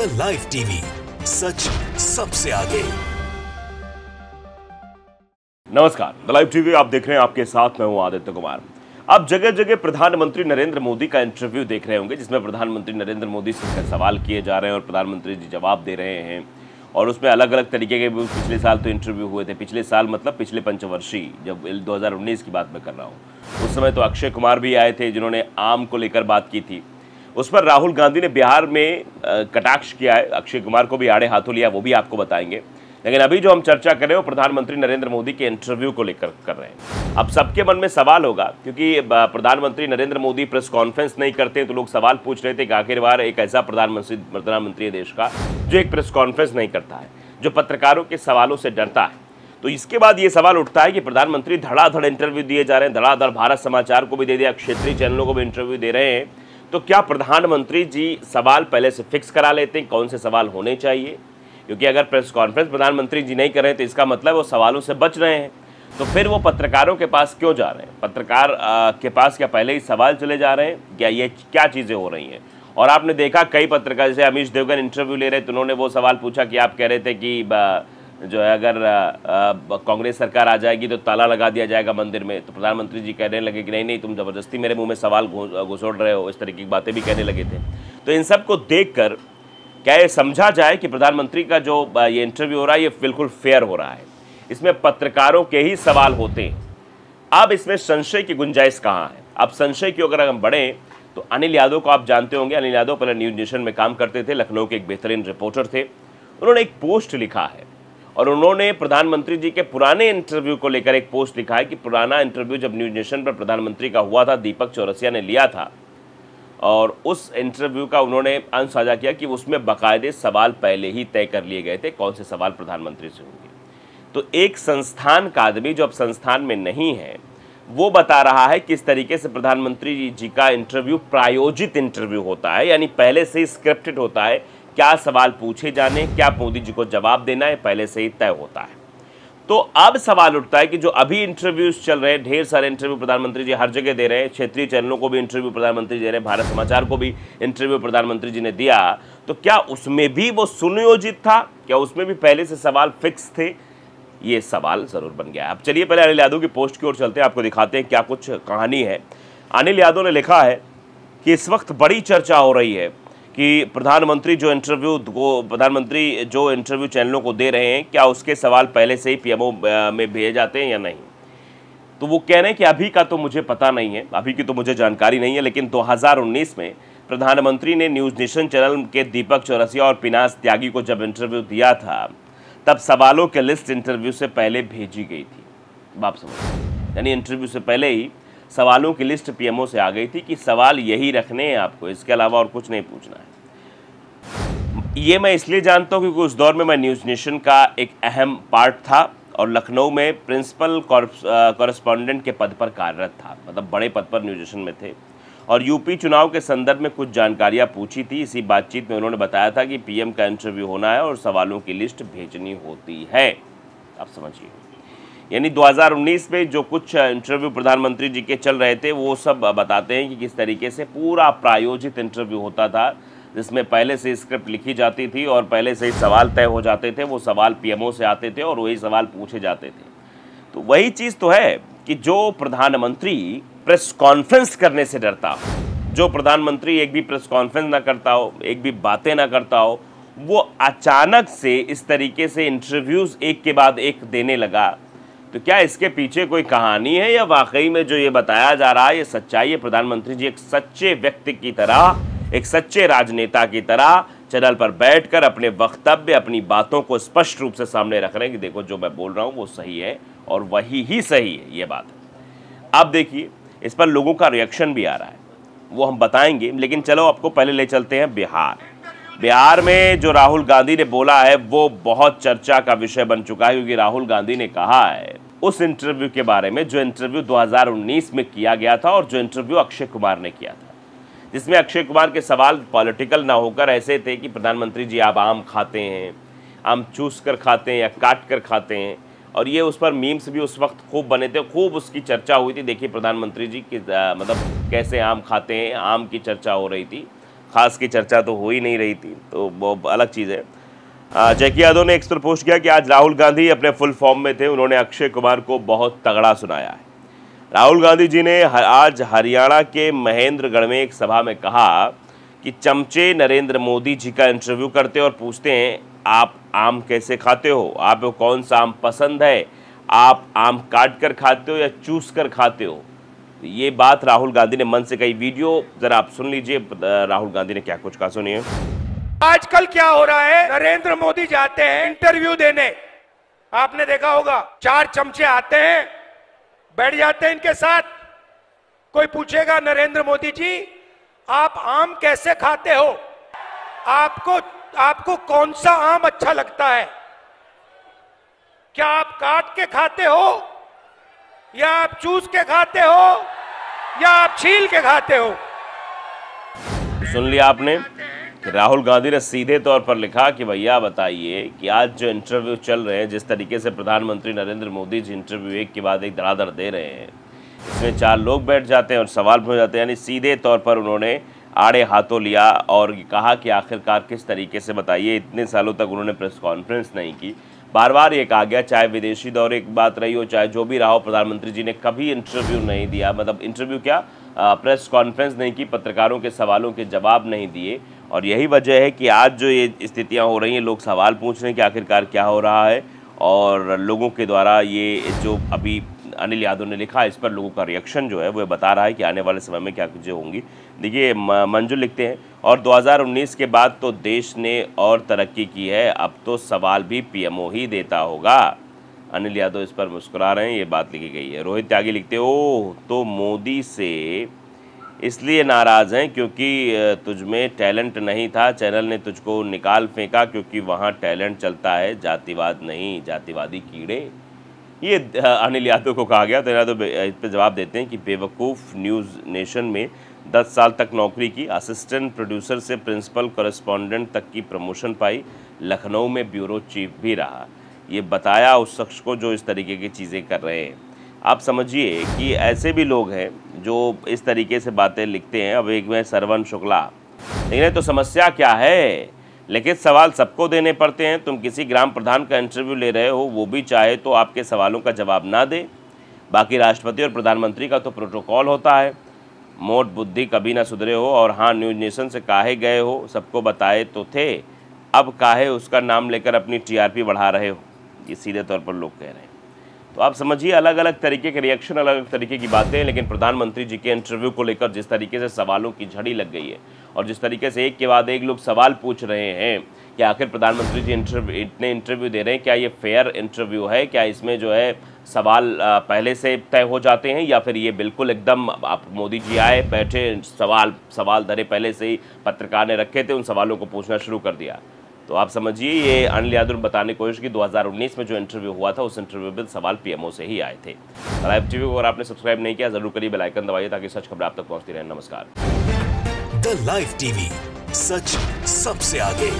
The live TV, सच सबसे आगे। नमस्कार, द लाइव टीवी आप देख रहे हैं, आपके साथ मैं हूं आदित्य कुमार। आप जगह जगह प्रधानमंत्री नरेंद्र मोदी का इंटरव्यू देख रहे होंगे, जिसमें प्रधानमंत्री नरेंद्र मोदी से सवाल किए जा रहे हैं और प्रधानमंत्री जी जवाब दे रहे हैं। और उसमें अलग अलग तरीके के पिछले साल तो इंटरव्यू हुए थे। पिछले साल मतलब पिछले पंचवर्षीय, जब 2019 की बात मैं कर रहा हूँ, उस समय तो अक्षय कुमार भी आए थे जिन्होंने आम को लेकर बात की थी। उस पर राहुल गांधी ने बिहार में कटाक्ष किया है, अक्षय कुमार को भी आड़े हाथों लिया, वो भी आपको बताएंगे। लेकिन अभी जो हम चर्चा कर रहे हैं वो प्रधानमंत्री नरेंद्र मोदी के इंटरव्यू को लेकर कर रहे हैं। अब सबके मन में सवाल होगा, क्योंकि प्रधानमंत्री नरेंद्र मोदी प्रेस कॉन्फ्रेंस नहीं करते हैं, तो लोग सवाल पूछ रहे थे कि आखिरकार एक ऐसा प्रधानमंत्री है देश का जो एक प्रेस कॉन्फ्रेंस नहीं करता है, जो पत्रकारों के सवालों से डरता है। तो इसके बाद ये सवाल उठता है कि प्रधानमंत्री धड़ाधड़ इंटरव्यू दिए जा रहे हैं, धड़ाधड़ भारत समाचार को भी दे दिया, क्षेत्रीय चैनलों को भी इंटरव्यू दे रहे हैं। तो क्या प्रधानमंत्री जी सवाल पहले से फिक्स करा लेते हैं कौन से सवाल होने चाहिए? क्योंकि अगर प्रेस कॉन्फ्रेंस प्रधानमंत्री जी नहीं कर रहे हैं तो इसका मतलब वो सवालों से बच रहे हैं। तो फिर वो पत्रकारों के पास क्यों जा रहे हैं? पत्रकार के पास क्या पहले ही सवाल चले जा रहे हैं? क्या ये क्या चीज़ें हो रही हैं? और आपने देखा कई पत्रकार, जैसे अमीश देवगन इंटरव्यू ले रहे थे, उन्होंने वो सवाल पूछा कि आप कह रहे थे कि जो है अगर कांग्रेस सरकार आ जाएगी तो ताला लगा दिया जाएगा मंदिर में। तो प्रधानमंत्री जी कहने लगे कि नहीं नहीं, तुम ज़बरदस्ती मेरे मुंह में सवाल घुसोड़ रहे हो, इस तरह की बातें भी कहने लगे थे। तो इन सब को देख कर क्या ये समझा जाए कि प्रधानमंत्री का जो ये इंटरव्यू हो रहा है ये बिल्कुल फेयर हो रहा है, इसमें पत्रकारों के ही सवाल होते हैं। अब इसमें संशय की गुंजाइश कहाँ है? अब संशय की अगर हम बढ़ें तो अनिल यादव को आप जानते होंगे। अनिल यादव पहले न्यूज़ नेशन में काम करते थे, लखनऊ के एक बेहतरीन रिपोर्टर थे। उन्होंने एक पोस्ट लिखा है और उन्होंने प्रधानमंत्री जी के पुराने इंटरव्यू को लेकर एक पोस्ट लिखा है कि पुराना इंटरव्यू जब न्यूज़ नेशन पर प्रधानमंत्री का हुआ था, दीपक चौरसिया ने लिया था, और उस इंटरव्यू का उन्होंने अंश साझा किया कि उसमें बाकायदे सवाल पहले ही तय कर लिए गए थे कौन से सवाल प्रधानमंत्री से होंगे। तो एक संस्थान का आदमी जो अब संस्थान में नहीं है, वो बता रहा है किस तरीके से प्रधानमंत्री जी का इंटरव्यू प्रायोजित इंटरव्यू होता है, यानी पहले से ही स्क्रिप्टेड होता है। क्या सवाल पूछे जाने, क्या मोदी जी को जवाब देना है, पहले से ही तय होता है। तो अब सवाल उठता है कि जो अभी इंटरव्यूज चल रहे हैं, ढेर सारे इंटरव्यू प्रधानमंत्री जी हर जगह दे रहे हैं, क्षेत्रीय चैनलों को भी इंटरव्यू प्रधानमंत्री दे रहे हैं, भारत समाचार को भी इंटरव्यू प्रधानमंत्री जी ने दिया, तो क्या उसमें भी वो सुनियोजित था? क्या उसमें भी पहले से सवाल फिक्स थे? ये सवाल जरूर बन गया है। अब चलिए पहले अनिल यादव की पोस्ट की ओर चलते हैं, आपको दिखाते हैं क्या कुछ कहानी है। अनिल यादव ने लिखा है कि इस वक्त बड़ी चर्चा हो रही है कि प्रधानमंत्री जो इंटरव्यू चैनलों को दे रहे हैं, क्या उसके सवाल पहले से ही पीएमओ में भेजे जाते हैं या नहीं। तो वो कह रहे हैं कि अभी का तो मुझे पता नहीं है, अभी की तो मुझे जानकारी नहीं है, लेकिन 2019 में प्रधानमंत्री ने न्यूज़ नेशन चैनल के दीपक चौरसिया और पिनास त्यागी को जब इंटरव्यू दिया था, तब सवालों के लिस्ट इंटरव्यू से पहले भेजी गई थी। आप समझ, यानी इंटरव्यू से पहले ही सवालों की लिस्ट पीएमओ से आ गई थी कि सवाल यही रखने हैं आपको, इसके अलावा और कुछ नहीं पूछना है। ये मैं इसलिए जानता हूँ क्योंकि उस दौर में मैं न्यूज़ नेशन का एक अहम पार्ट था और लखनऊ में प्रिंसिपल कॉरेस्पॉन्डेंट के पद पर कार्यरत था, मतलब बड़े पद पर न्यूज़ नेशन में थे। और यूपी चुनाव के संदर्भ में कुछ जानकारियाँ पूछी थी। इसी बातचीत में उन्होंने बताया था कि पीएम का इंटरव्यू होना है और सवालों की लिस्ट भेजनी होती है। आप समझिए, यानी 2019 में जो कुछ इंटरव्यू प्रधानमंत्री जी के चल रहे थे, वो सब बताते हैं कि किस तरीके से पूरा प्रायोजित इंटरव्यू होता था, जिसमें पहले से स्क्रिप्ट लिखी जाती थी और पहले से ही सवाल तय हो जाते थे। वो सवाल पीएमओ से आते थे और वही सवाल पूछे जाते थे। तो वही चीज़ तो है कि जो प्रधानमंत्री प्रेस कॉन्फ्रेंस करने से डरता हो, जो प्रधानमंत्री एक भी प्रेस कॉन्फ्रेंस ना करता हो, एक भी बातें ना करता हो, वो अचानक से इस तरीके से इंटरव्यूज़ एक के बाद एक देने लगा। तो क्या इसके पीछे कोई कहानी है या वाकई में जो ये बताया जा रहा है ये सच्चाई है? प्रधानमंत्री जी एक सच्चे व्यक्ति की तरह, एक सच्चे राजनेता की तरह चैनल पर बैठकर अपने वक्तव्य, अपनी बातों को स्पष्ट रूप से सामने रख रहे हैं कि देखो जो मैं बोल रहा हूँ वो सही है और वही ही सही है, ये बात है। अब देखिए इस पर लोगों का रिएक्शन भी आ रहा है, वो हम बताएंगे, लेकिन चलो आपको पहले ले चलते हैं बिहार। बिहार में जो राहुल गांधी ने बोला है वो बहुत चर्चा का विषय बन चुका है, क्योंकि राहुल गांधी ने कहा है उस इंटरव्यू के बारे में जो इंटरव्यू 2019 में किया गया था और जो इंटरव्यू अक्षय कुमार ने किया था, जिसमें अक्षय कुमार के सवाल पॉलिटिकल ना होकर ऐसे थे कि प्रधानमंत्री जी आप आम खाते हैं, आम चूस कर खाते हैं या काट कर खाते हैं। और ये उस पर मीम्स भी उस वक्त खूब बने थे, खूब उसकी चर्चा हुई थी। देखिए प्रधानमंत्री जी मतलब कैसे आम खाते हैं, आम की चर्चा हो रही थी। खास की चर्चा तो हो ही नहीं रही थी, तो वो अलग चीज़ है। जैकी यादव ने एक्स पर पोस्ट किया कि आज राहुल गांधी अपने फुल फॉर्म में थे, उन्होंने अक्षय कुमार को बहुत तगड़ा सुनाया है। राहुल गांधी जी ने आज हरियाणा के महेंद्रगढ़ में एक सभा में कहा कि चमचे नरेंद्र मोदी जी का इंटरव्यू करते और पूछते हैं आप आम कैसे खाते हो, आपको कौन सा आम पसंद है, आप आम काट कर खाते हो या चूस कर खाते हो। ये बात राहुल गांधी ने मन से कही। वीडियो जरा आप सुन लीजिए, राहुल गांधी ने क्या कुछ कहा, सुनिए। आजकल क्या हो रहा है, नरेंद्र मोदी जाते हैं इंटरव्यू देने, आपने देखा होगा 4 चमचे आते हैं, बैठ जाते हैं इनके साथ। कोई पूछेगा नरेंद्र मोदी जी आप आम कैसे खाते हो, आपको कौन सा आम अच्छा लगता है, क्या आप काट के खाते हो या आप चूस के खाते हो या आप छील के खाते हो। सुन लिया आपने कि राहुल गांधी ने सीधे तौर पर लिखा कि भैया बताइए कि आज जो इंटरव्यू चल रहे हैं, जिस तरीके से प्रधानमंत्री नरेंद्र मोदी जी इंटरव्यू एक के बाद एक धड़ाधड़ दे रहे हैं, इसमें 4 लोग बैठ जाते हैं और सवाल पूछ जाते हैं। यानी सीधे तौर पर उन्होंने आड़े हाथों लिया और कहा कि आखिरकार किस तरीके से बताइए, इतने सालों तक उन्होंने प्रेस कॉन्फ्रेंस नहीं की, बार बार ये कहा गया, चाहे विदेशी दौरे की बात रही हो, चाहे जो भी रहा हो, प्रधानमंत्री जी ने कभी इंटरव्यू नहीं दिया, मतलब इंटरव्यू क्या, प्रेस कॉन्फ्रेंस नहीं की, पत्रकारों के सवालों के जवाब नहीं दिए। और यही वजह है कि आज जो ये स्थितियां हो रही हैं, लोग सवाल पूछ रहे हैं कि आखिरकार क्या हो रहा है, और लोगों के द्वारा ये जो अभी अनिल यादव ने लिखा, इस पर लोगों का रिएक्शन जो है वो बता रहा है कि आने वाले समय में क्या चीज़ें होंगी। देखिए मंजुल लिखते हैं, और 2019 के बाद तो देश ने और तरक्की की है, अब तो सवाल भी पीएमओ ही देता होगा। अनिल यादव इस पर मुस्कुरा रहे हैं, ये बात लिखी गई है। रोहित त्यागी लिखते हैं, ओह तो मोदी से इसलिए नाराज़ हैं क्योंकि तुझमें टैलेंट नहीं था, चैनल ने तुझको निकाल फेंका क्योंकि वहाँ टैलेंट चलता है, जातिवाद नहीं, जातिवादी कीड़े। ये अनिल यादव को कहा गया। तो यादव इस पर जवाब देते हैं कि बेवकूफ़ न्यूज़ नेशन में 10 साल तक नौकरी की, असिस्टेंट प्रोड्यूसर से प्रिंसिपल कॉरेस्पॉन्डेंट तक की प्रमोशन पाई, लखनऊ में ब्यूरो चीफ भी रहा। ये बताया उस शख्स को जो इस तरीके की चीज़ें कर रहे हैं। आप समझिए कि ऐसे भी लोग हैं जो इस तरीके से बातें लिखते हैं। अब एक में सरवन शुक्ला, लेकिन तो समस्या क्या है, लेकिन सवाल सबको देने पड़ते हैं। तुम किसी ग्राम प्रधान का इंटरव्यू ले रहे हो, वो भी चाहे तो आपके सवालों का जवाब ना दे। बाकी राष्ट्रपति और प्रधानमंत्री का तो प्रोटोकॉल होता है। मोट बुद्धि कभी ना सुधरे हो, और हाँ न्यूज़ नेशन से काहे गए हो, सबको बताए तो थे, अब काहे उसका नाम लेकर अपनी टीआरपी बढ़ा रहे हो, ये सीधे तौर पर लोग कह रहे हैं। तो आप समझिए अलग अलग तरीके के रिएक्शन, अलग अलग तरीके की बातें। लेकिन प्रधानमंत्री जी के इंटरव्यू को लेकर जिस तरीके से सवालों की झड़ी लग गई है, और जिस तरीके से एक के बाद एक लोग सवाल पूछ रहे हैं कि आखिर प्रधानमंत्री जी इतने इंटरव्यू दे रहे हैं, क्या ये फेयर इंटरव्यू है, क्या इसमें जो है सवाल पहले से तय हो जाते हैं, या फिर ये बिल्कुल एकदम आप मोदी जी आए बैठे, सवाल धरे पहले से ही पत्रकार ने रखे थे, उन सवालों को पूछना शुरू कर दिया। तो आप समझिए ये अनिल यादव ने बताने की कोशिश की 2019 में जो इंटरव्यू हुआ था, उस इंटरव्यू में सवाल पीएमओ से ही आए थे। लाइव टीवी को अगर आपने सब्सक्राइब नहीं किया जरूर करिए, बेल आइकन दबाइए ताकि सच खबर आप तक पहुंचती रहे। नमस्कार। द लाइव टीवी, सच सबसे आगे।